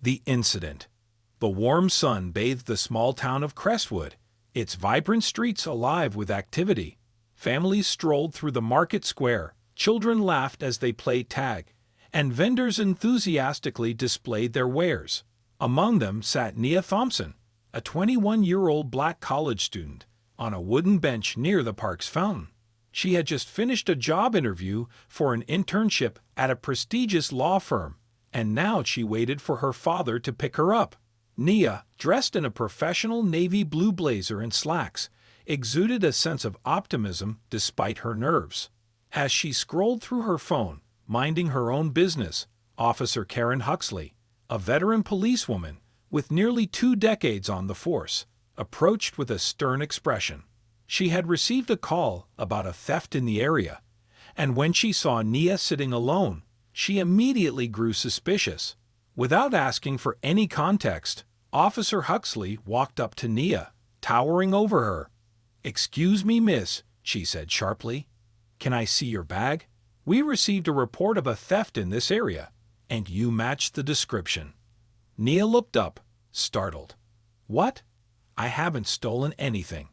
The incident. The warm sun bathed the small town of Crestwood, its vibrant streets alive with activity. Families strolled through the market square, children laughed as they played tag, and vendors enthusiastically displayed their wares. Among them sat Nia Thompson, a 21-year-old black college student, on a wooden bench near the park's fountain. She had just finished a job interview for an internship at a prestigious law firm, and now she waited for her father to pick her up. Nia, dressed in a professional navy blue blazer and slacks, exuded a sense of optimism despite her nerves. As she scrolled through her phone, minding her own business, Officer Karen Huxley, a veteran policewoman with nearly 2 decades on the force, approached with a stern expression. She had received a call about a theft in the area, and when she saw Nia sitting alone, she immediately grew suspicious. Without asking for any context, Officer Huxley walked up to Nia, towering over her. "Excuse me, miss," she said sharply. "Can I see your bag? We received a report of a theft in this area, and you matched the description." Nia looked up, startled. "What? I haven't stolen anything."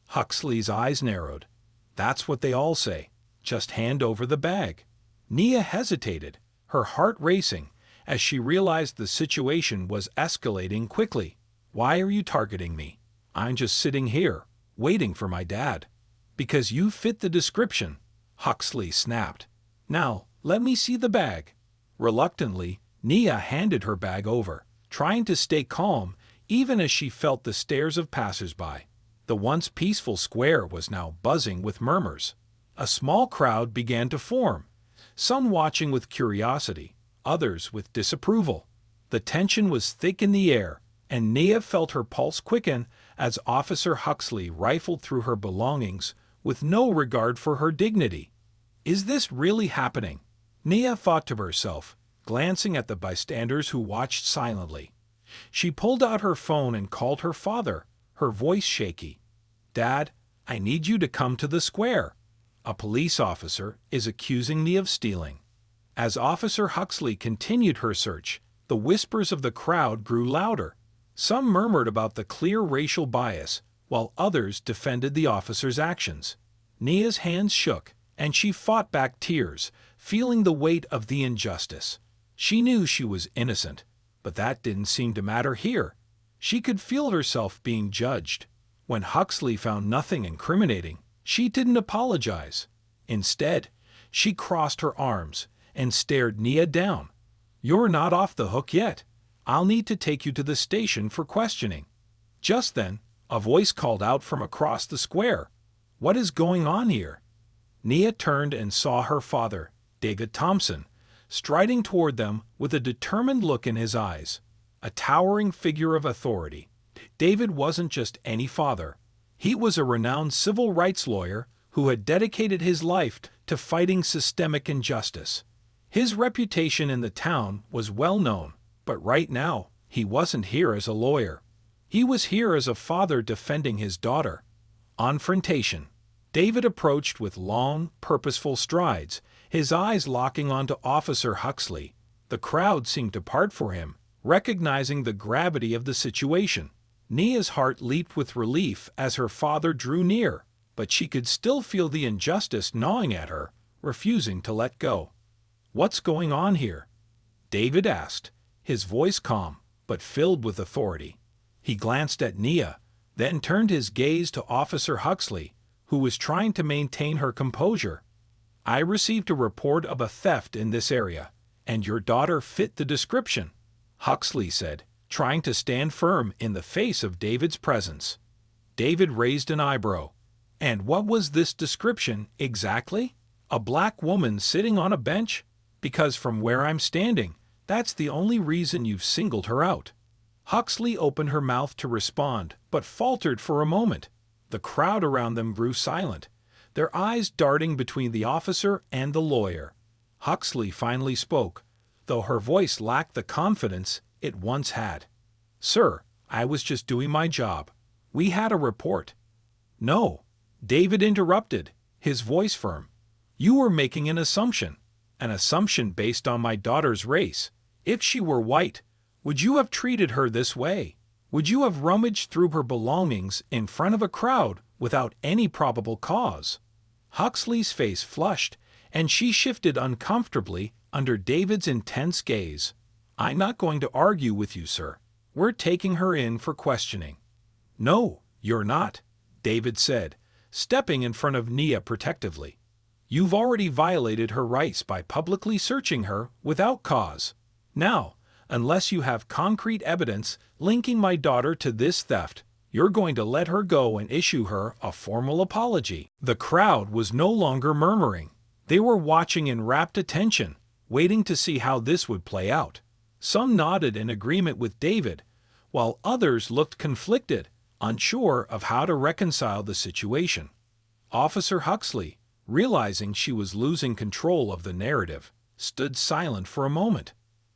Huxley's eyes narrowed. "That's what they all say. Just hand over the bag." Nia hesitated, her heart racing, as she realized the situation was escalating quickly. "Why are you targeting me? I'm just sitting here, waiting for my dad." "Because you fit the description," Huxley snapped. "Now, let me see the bag." Reluctantly, Nia handed her bag over, trying to stay calm even as she felt the stares of passers-by. The once peaceful square was now buzzing with murmurs. A small crowd began to form, some watching with curiosity, others with disapproval. The tension was thick in the air, and Nia felt her pulse quicken as Officer Huxley rifled through her belongings with no regard for her dignity. "Is this really happening?" Nia thought to herself, glancing at the bystanders who watched silently. She pulled out her phone and called her father, her voice shaky. "Dad, I need you to come to the square. A police officer is accusing me of stealing." As Officer Huxley continued her search, the whispers of the crowd grew louder. Some murmured about the clear racial bias, while others defended the officer's actions. Nia's hands shook, and she fought back tears, feeling the weight of the injustice. She knew she was innocent, but that didn't seem to matter here. She could feel herself being judged. When Huxley found nothing incriminating, she didn't apologize. Instead, she crossed her arms and stared Nia down. "You're not off the hook yet. I'll need to take you to the station for questioning." Just then, a voice called out from across the square. "What is going on here?" Nia turned and saw her father, David Thompson, striding toward them with a determined look in his eyes, a towering figure of authority. David wasn't just any father. He was a renowned civil rights lawyer who had dedicated his life to fighting systemic injustice. His reputation in the town was well known, but right now, he wasn't here as a lawyer. He was here as a father defending his daughter. Confrontation. David approached with long, purposeful strides, his eyes locking onto Officer Huxley. The crowd seemed to part for him, recognizing the gravity of the situation. Nia's heart leaped with relief as her father drew near, but she could still feel the injustice gnawing at her, refusing to let go. "What's going on here?" David asked, his voice calm, but filled with authority. He glanced at Nia, then turned his gaze to Officer Huxley, who was trying to maintain her composure. "I received a report of a theft in this area, and your daughter fit the description," Huxley said, trying to stand firm in the face of David's presence. David raised an eyebrow. "And what was this description exactly? A black woman sitting on a bench? Because from where I'm standing, that's the only reason you've singled her out." Huxley opened her mouth to respond, but faltered for a moment. The crowd around them grew silent, their eyes darting between the officer and the lawyer. Huxley finally spoke, though her voice lacked the confidence it once had. "Sir, I was just doing my job. We had a report." "No," David interrupted, his voice firm. "You were making an assumption based on my daughter's race. If she were white, Would you have treated her this way? Would you have rummaged through her belongings in front of a crowd without any probable cause? Huxley's face flushed, and she shifted uncomfortably under David's intense gaze. I'm not going to argue with you, sir. We're taking her in for questioning. No, you're not, David said, stepping in front of Nia protectively. You've already violated her rights by publicly searching her without cause. Now, unless you have concrete evidence linking my daughter to this theft, you're going to let her go and issue her a formal apology. The crowd was no longer murmuring. They were watching in rapt attention, waiting to see how this would play out. Some nodded in agreement with David, while others looked conflicted, unsure of how to reconcile the situation. Officer Huxley, realizing she was losing control of the narrative, stood silent for a moment.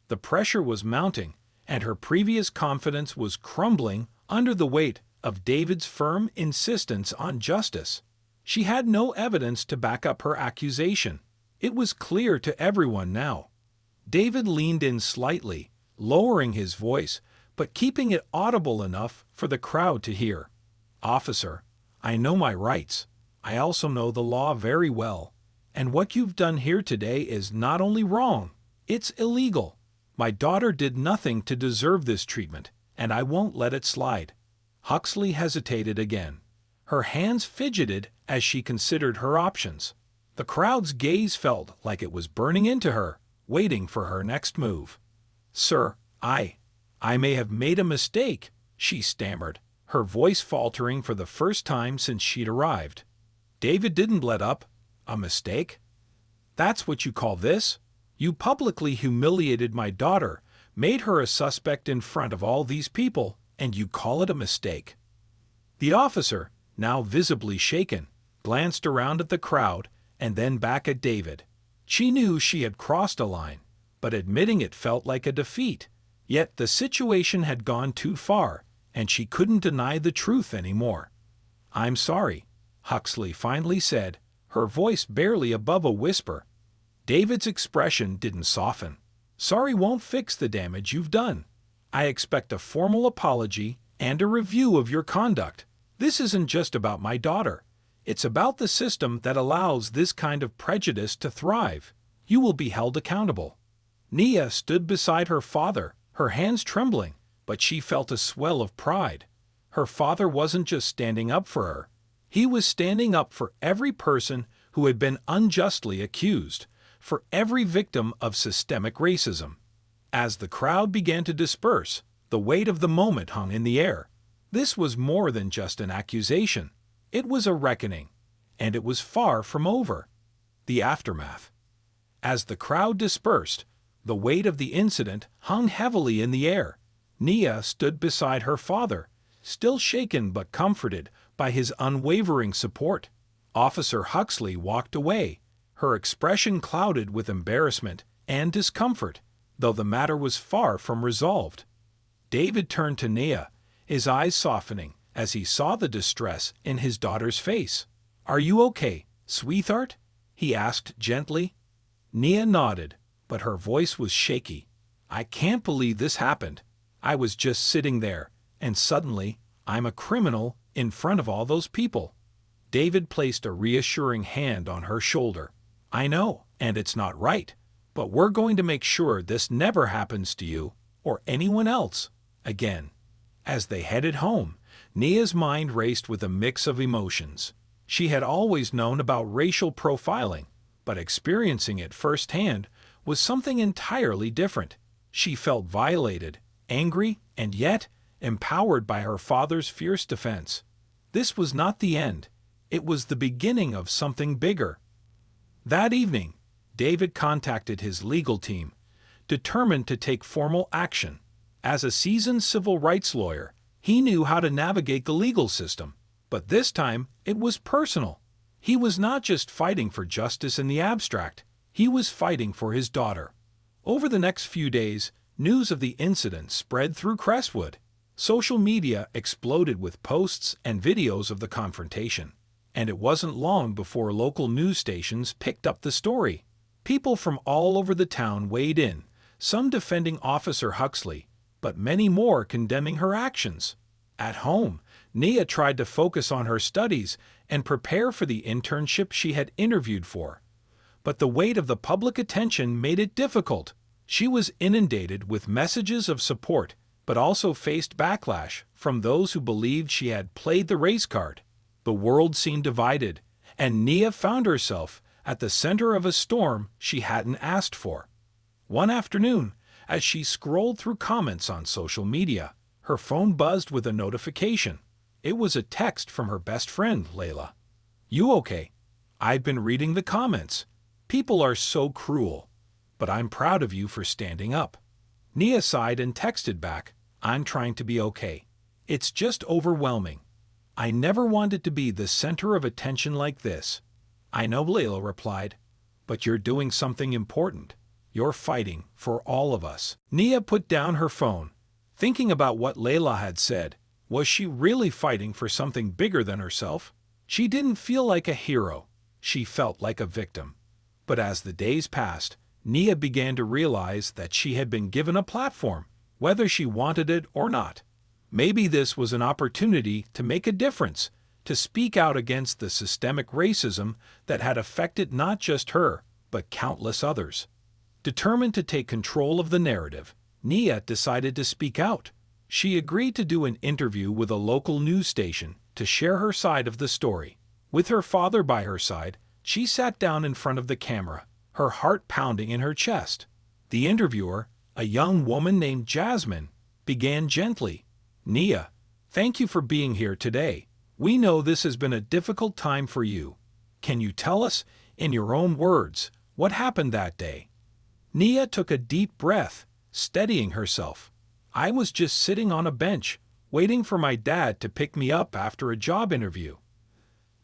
The pressure was mounting, and her previous confidence was crumbling under the weight of David's firm insistence on justice. She had no evidence to back up her accusation. It was clear to everyone now. David leaned in slightly, lowering his voice, but keeping it audible enough for the crowd to hear. Officer, I know my rights. I also know the law very well. And what you've done here today is not only wrong, it's illegal. My daughter did nothing to deserve this treatment, and I won't let it slide. Huxley hesitated again. Her hands fidgeted as she considered her options. The crowd's gaze felt like it was burning into her, waiting for her next move. Sir, I may have made a mistake, she stammered, her voice faltering for the first time since she'd arrived. David didn't let up. A mistake? That's what you call this? You publicly humiliated my daughter, made her a suspect in front of all these people, and you call it a mistake. The officer, now visibly shaken, glanced around at the crowd and then back at David. She knew she had crossed a line, but admitting it felt like a defeat. Yet the situation had gone too far, and she couldn't deny the truth anymore. I'm sorry, Huxley finally said, her voice barely above a whisper. David's expression didn't soften. Sorry won't fix the damage you've done. I expect a formal apology and a review of your conduct. This isn't just about my daughter. It's about the system that allows this kind of prejudice to thrive. You will be held accountable. Nia stood beside her father, her hands trembling, but she felt a swell of pride. Her father wasn't just standing up for her. He was standing up for every person who had been unjustly accused, for every victim of systemic racism. As the crowd began to disperse, the weight of the moment hung in the air. This was more than just an accusation. It was a reckoning, and it was far from over. The aftermath. As the crowd dispersed, the weight of the incident hung heavily in the air. Nia stood beside her father, still shaken but comforted by his unwavering support. Officer Huxley walked away, her expression clouded with embarrassment and discomfort, though the matter was far from resolved. David turned to Nia, his eyes softening as he saw the distress in his daughter's face. Are you okay, sweetheart? He asked gently. Nia nodded, but her voice was shaky. I can't believe this happened. I was just sitting there, and suddenly, I'm a criminal in front of all those people. David placed a reassuring hand on her shoulder. I know, and it's not right, but we're going to make sure this never happens to you or anyone else again. As they headed home, Nia's mind raced with a mix of emotions. She had always known about racial profiling, but experiencing it firsthand was something entirely different. She felt violated, angry, and yet empowered by her father's fierce defense. This was not the end. It was the beginning of something bigger. That evening, David contacted his legal team, determined to take formal action. As a seasoned civil rights lawyer, he knew how to navigate the legal system, but this time it was personal. He was not just fighting for justice in the abstract, he was fighting for his daughter. Over the next few days, news of the incident spread through Crestwood. Social media exploded with posts and videos of the confrontation, and it wasn't long before local news stations picked up the story. People from all over the town weighed in, some defending Officer Huxley, but many more condemning her actions. At home, Nia tried to focus on her studies and prepare for the internship she had interviewed for. But the weight of the public attention made it difficult. She was inundated with messages of support, but also faced backlash from those who believed she had played the race card. The world seemed divided, and Nia found herself at the center of a storm she hadn't asked for. One afternoon, as she scrolled through comments on social media, her phone buzzed with a notification. It was a text from her best friend, Layla. "You okay? I've been reading the comments. People are so cruel, but I'm proud of you for standing up." Nia sighed and texted back, "I'm trying to be okay. It's just overwhelming. I never wanted to be the center of attention like this." "I know," Layla replied, "but you're doing something important. You're fighting for all of us." Nia put down her phone, thinking about what Layla had said. Was she really fighting for something bigger than herself? She didn't feel like a hero. She felt like a victim. But as the days passed, Nia began to realize that she had been given a platform, whether she wanted it or not. Maybe this was an opportunity to make a difference, to speak out against the systemic racism that had affected not just her, but countless others. Determined to take control of the narrative, Nia decided to speak out. She agreed to do an interview with a local news station to share her side of the story. With her father by her side, she sat down in front of the camera, her heart pounding in her chest. The interviewer, a young woman named Jasmine, began gently. "Nia, thank you for being here today. We know this has been a difficult time for you. Can you tell us, in your own words, what happened that day?" Nia took a deep breath, steadying herself. "I was just sitting on a bench, waiting for my dad to pick me up after a job interview.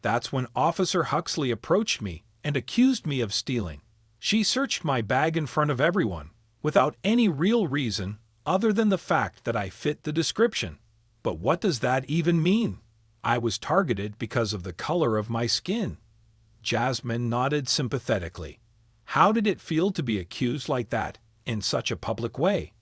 That's when Officer Huxley approached me and accused me of stealing. She searched my bag in front of everyone, without any real reason other than the fact that I fit the description. But what does that even mean? I was targeted because of the color of my skin." Jasmine nodded sympathetically. How did it feel to be accused like that, in such a public way?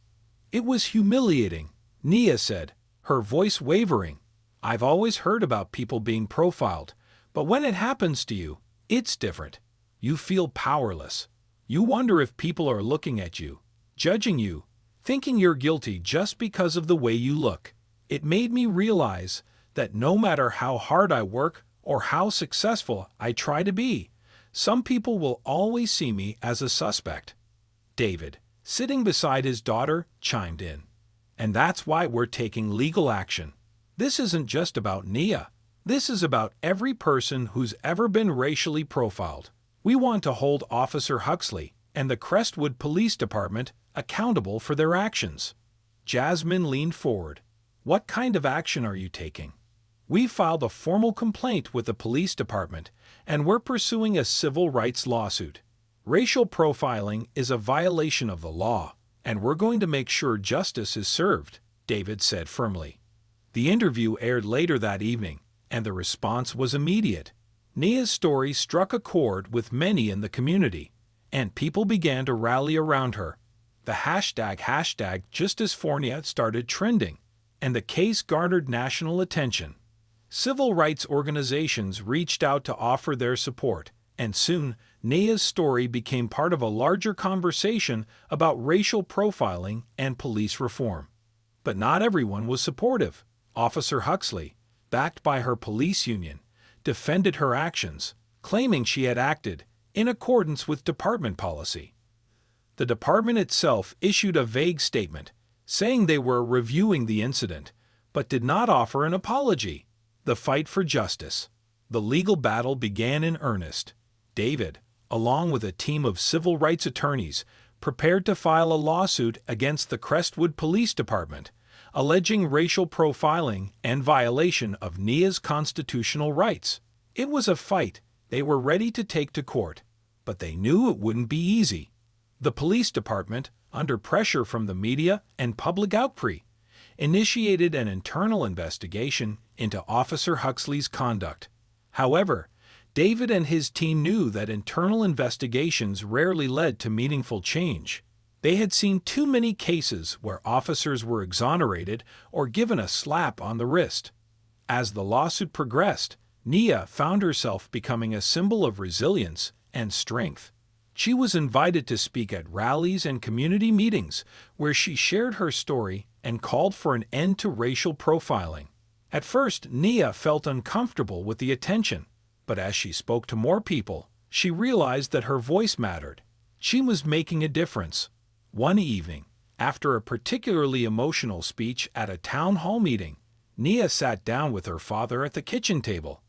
"It was humiliating," Nia said, her voice wavering. "I've always heard about people being profiled, but when it happens to you, it's different. You feel powerless. You wonder if people are looking at you, judging you, thinking you're guilty just because of the way you look. It made me realize that no matter how hard I work or how successful I try to be, some people will always see me as a suspect." David, sitting beside his daughter, chimed in. "And that's why we're taking legal action. This isn't just about Nia. This is about every person who's ever been racially profiled. We want to hold Officer Huxley and the Crestwood Police Department accountable for their actions." Jasmine leaned forward. "What kind of action are you taking?" "We filed a formal complaint with the police department, and we're pursuing a civil rights lawsuit. Racial profiling is a violation of the law, and we're going to make sure justice is served," David said firmly. The interview aired later that evening, and the response was immediate. Nia's story struck a chord with many in the community, and people began to rally around her. The hashtag #JusticeForNia started trending, and the case garnered national attention. Civil rights organizations reached out to offer their support, and soon Nia's story became part of a larger conversation about racial profiling and police reform. But not everyone was supportive. Officer Huxley, backed by her police union, defended her actions, claiming she had acted in accordance with department policy. The department itself issued a vague statement, saying they were reviewing the incident, but did not offer an apology. The fight for justice. The legal battle began in earnest. David, along with a team of civil rights attorneys, prepared to file a lawsuit against the Crestwood Police Department, alleging racial profiling and violation of Nia's constitutional rights. It was a fight they were ready to take to court, but they knew it wouldn't be easy. The police department, under pressure from the media and public outcry, initiated an internal investigation into Officer Huxley's conduct. However, David and his team knew that internal investigations rarely led to meaningful change. They had seen too many cases where officers were exonerated or given a slap on the wrist. As the lawsuit progressed, Nia found herself becoming a symbol of resilience and strength. She was invited to speak at rallies and community meetings where she shared her story and called for an end to racial profiling. At first, Nia felt uncomfortable with the attention, but as she spoke to more people, she realized that her voice mattered. She was making a difference. One evening, after a particularly emotional speech at a town hall meeting, Nia sat down with her father at the kitchen table.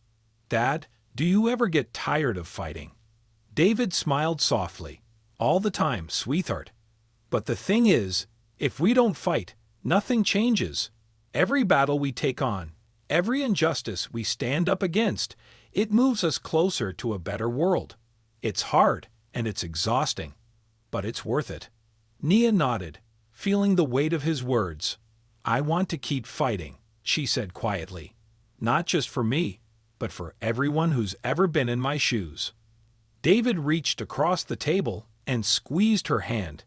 "Dad, do you ever get tired of fighting?" David smiled softly. "All the time, sweetheart. But the thing is, if we don't fight, nothing changes. Every battle we take on, every injustice we stand up against, it moves us closer to a better world. It's hard and it's exhausting, but it's worth it." Nia nodded, feeling the weight of his words. "I want to keep fighting," she said quietly. "Not just for me, but for everyone who's ever been in my shoes." David reached across the table and squeezed her hand.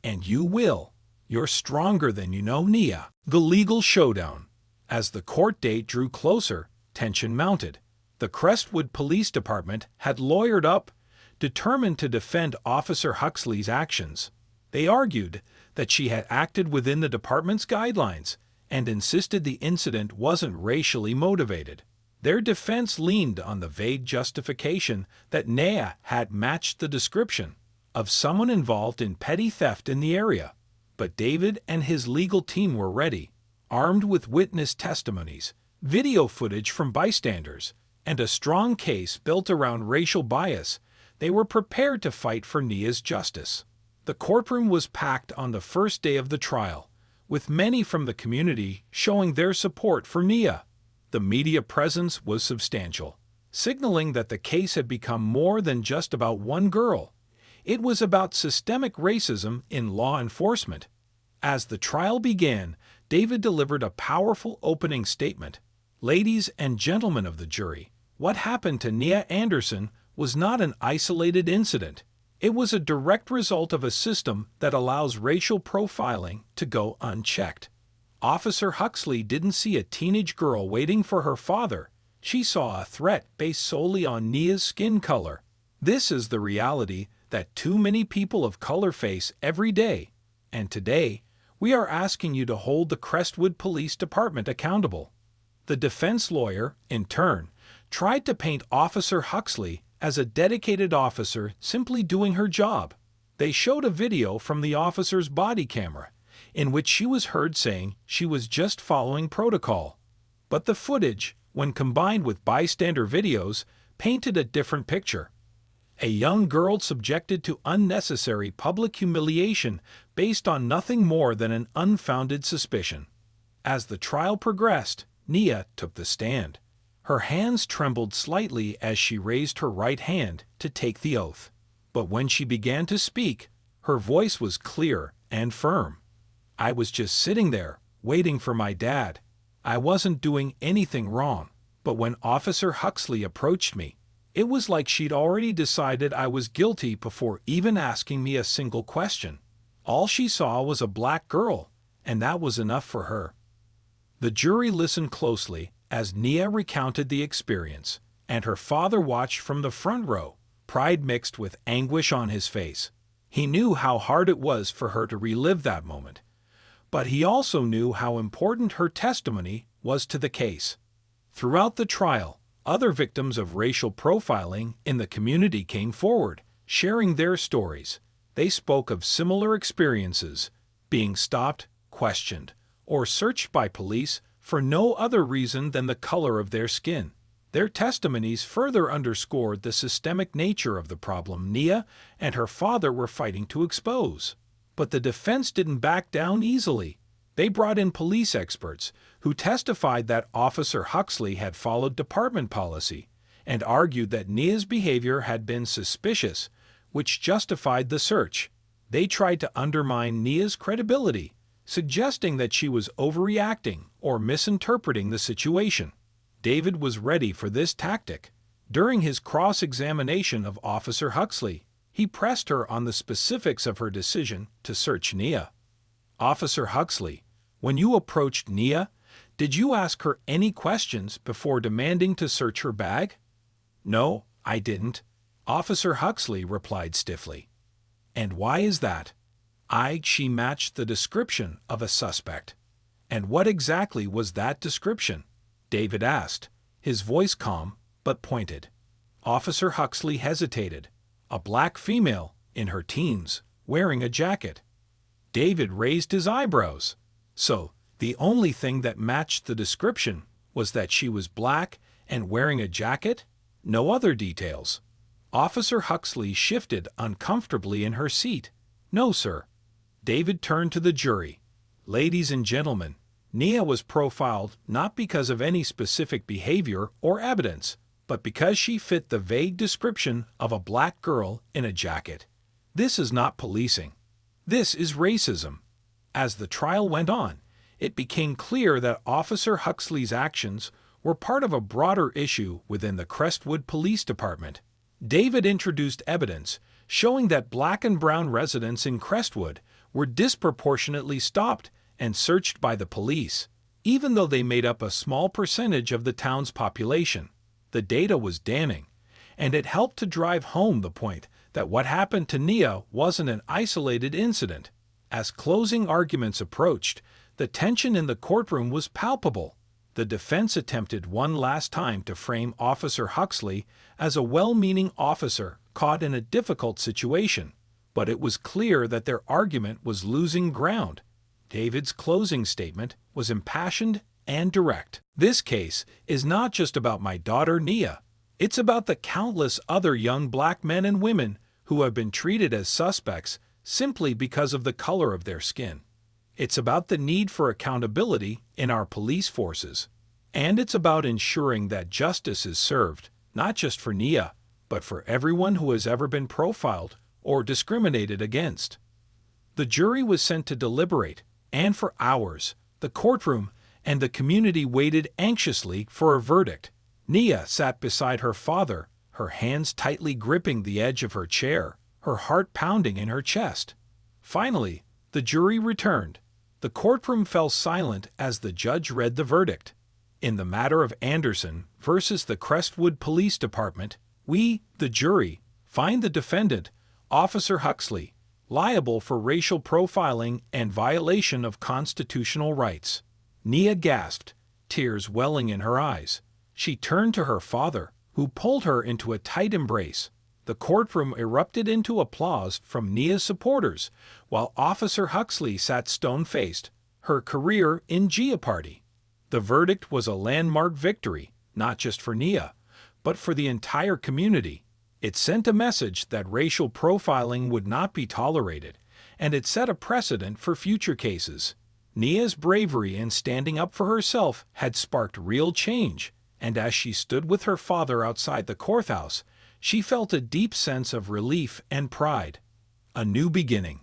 "And you will. You're stronger than you know, Nia." The legal showdown. As the court date drew closer, tension mounted. The Crestwood Police Department had lawyered up, determined to defend Officer Huxley's actions. They argued that she had acted within the department's guidelines and insisted the incident wasn't racially motivated. Their defense leaned on the vague justification that Nia had matched the description of someone involved in petty theft in the area. But David and his legal team were ready, armed with witness testimonies, video footage from bystanders, and a strong case built around racial bias. They were prepared to fight for Nia's justice. The courtroom was packed on the first day of the trial, with many from the community showing their support for Nia. The media presence was substantial, signaling that the case had become more than just about one girl. It was about systemic racism in law enforcement. As the trial began, David delivered a powerful opening statement. "Ladies and gentlemen of the jury, what happened to Nia Anderson was not an isolated incident. It was a direct result of a system that allows racial profiling to go unchecked. Officer Huxley didn't see a teenage girl waiting for her father. She saw a threat based solely on Nia's skin color. This is the reality that too many people of color face every day. And today, we are asking you to hold the Crestwood Police Department accountable." The defense lawyer, in turn, tried to paint Officer Huxley as a dedicated officer simply doing her job. They showed a video from the officer's body camera, in which she was heard saying she was just following protocol. But the footage, when combined with bystander videos, painted a different picture. A young girl subjected to unnecessary public humiliation based on nothing more than an unfounded suspicion. As the trial progressed, Nia took the stand. Her hands trembled slightly as she raised her right hand to take the oath. But when she began to speak, her voice was clear and firm. "I was just sitting there, waiting for my dad. I wasn't doing anything wrong. But when Officer Huxley approached me, it was like she'd already decided I was guilty before even asking me a single question. All she saw was a black girl, and that was enough for her." The jury listened closely as Nia recounted the experience, and her father watched from the front row, pride mixed with anguish on his face. He knew how hard it was for her to relive that moment, but he also knew how important her testimony was to the case. Throughout the trial, other victims of racial profiling in the community came forward, sharing their stories. They spoke of similar experiences, being stopped, questioned, or searched by police for no other reason than the color of their skin. Their testimonies further underscored the systemic nature of the problem Nia and her father were fighting to expose. But the defense didn't back down easily. They brought in police experts who testified that Officer Huxley had followed department policy and argued that Nia's behavior had been suspicious, which justified the search. They tried to undermine Nia's credibility, suggesting that she was overreacting or misinterpreting the situation. David was ready for this tactic. During his cross-examination of Officer Huxley, He pressed her on the specifics of her decision to search Nia. "Officer Huxley, when you approached Nia, did you ask her any questions before demanding to search her bag?" "No, I didn't," Officer Huxley replied stiffly. "And why is that?" She matched the description of a suspect. "And what exactly was that description?" David asked, his voice calm but pointed. Officer Huxley hesitated. "A black female, in her teens, wearing a jacket." David raised his eyebrows. So, the only thing that matched the description was that she was black and wearing a jacket? No other details. Officer Huxley shifted uncomfortably in her seat. "No, sir." David turned to the jury. "Ladies and gentlemen, Nia was profiled not because of any specific behavior or evidence, but because she fit the vague description of a black girl in a jacket. This is not policing. This is racism." As the trial went on, it became clear that Officer Huxley's actions were part of a broader issue within the Crestwood Police Department. David introduced evidence showing that black and brown residents in Crestwood were disproportionately stopped and searched by the police, even though they made up a small percentage of the town's population. The data was damning, and it helped to drive home the point that what happened to Nia wasn't an isolated incident. As closing arguments approached, the tension in the courtroom was palpable. The defense attempted one last time to frame Officer Huxley as a well-meaning officer caught in a difficult situation, but it was clear that their argument was losing ground. David's closing statement was impassioned and direct. "This case is not just about my daughter Nia. It's about the countless other young black men and women who have been treated as suspects simply because of the color of their skin. It's about the need for accountability in our police forces. And it's about ensuring that justice is served, not just for Nia, but for everyone who has ever been profiled or discriminated against." The jury was sent to deliberate, and for hours, the courtroom and the community waited anxiously for a verdict. Nia sat beside her father, her hands tightly gripping the edge of her chair, her heart pounding in her chest. Finally, the jury returned. The courtroom fell silent as the judge read the verdict. "In the matter of Anderson versus the Crestwood Police Department, we, the jury, find the defendant, Officer Huxley, liable for racial profiling and violation of constitutional rights." Nia gasped, tears welling in her eyes. She turned to her father, who pulled her into a tight embrace. The courtroom erupted into applause from Nia's supporters, while Officer Huxley sat stone-faced, her career in jeopardy. The verdict was a landmark victory, not just for Nia, but for the entire community. It sent a message that racial profiling would not be tolerated, and it set a precedent for future cases. Nia's bravery in standing up for herself had sparked real change, and as she stood with her father outside the courthouse, she felt a deep sense of relief and pride. A new beginning.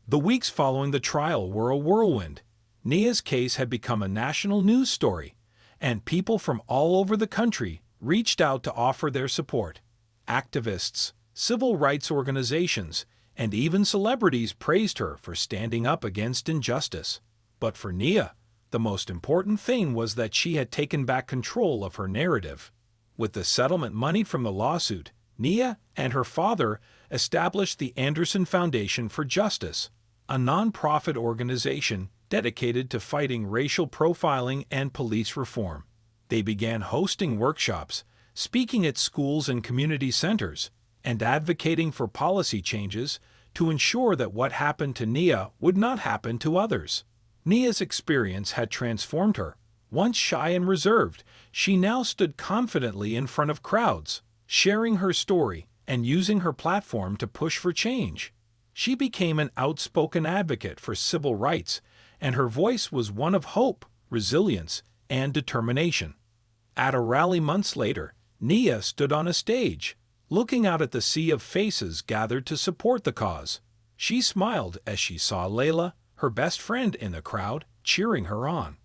The weeks following the trial were a whirlwind. Nia's case had become a national news story, and people from all over the country reached out to offer their support. Activists, civil rights organizations, and even celebrities praised her for standing up against injustice. But for Nia, the most important thing was that she had taken back control of her narrative. With the settlement money from the lawsuit, Nia and her father established the Anderson Foundation for Justice, a nonprofit organization dedicated to fighting racial profiling and police reform. They began hosting workshops, speaking at schools and community centers, and advocating for policy changes to ensure that what happened to Nia would not happen to others. Nia's experience had transformed her. Once shy and reserved, she now stood confidently in front of crowds, sharing her story and using her platform to push for change. She became an outspoken advocate for civil rights, and her voice was one of hope, resilience, and determination. At a rally months later, Nia stood on a stage, looking out at the sea of faces gathered to support the cause. She smiled as she saw Layla, her best friend, in the crowd, cheering her on.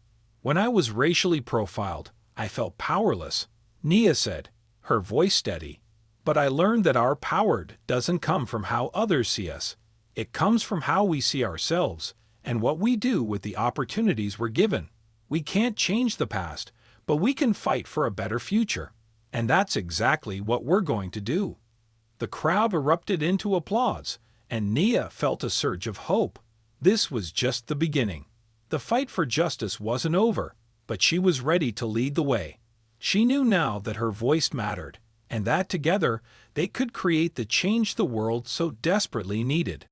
"When I was racially profiled, I felt powerless," Nia said, her voice steady. But I learned that our power doesn't come from how others see us. It comes from how we see ourselves and what we do with the opportunities we're given. We can't change the past, but we can fight for a better future. And that's exactly what we're going to do. The crowd erupted into applause, and Nia felt a surge of hope. This was just the beginning. The fight for justice wasn't over, but she was ready to lead the way. She knew now that her voice mattered, and that together they could create the change the world so desperately needed.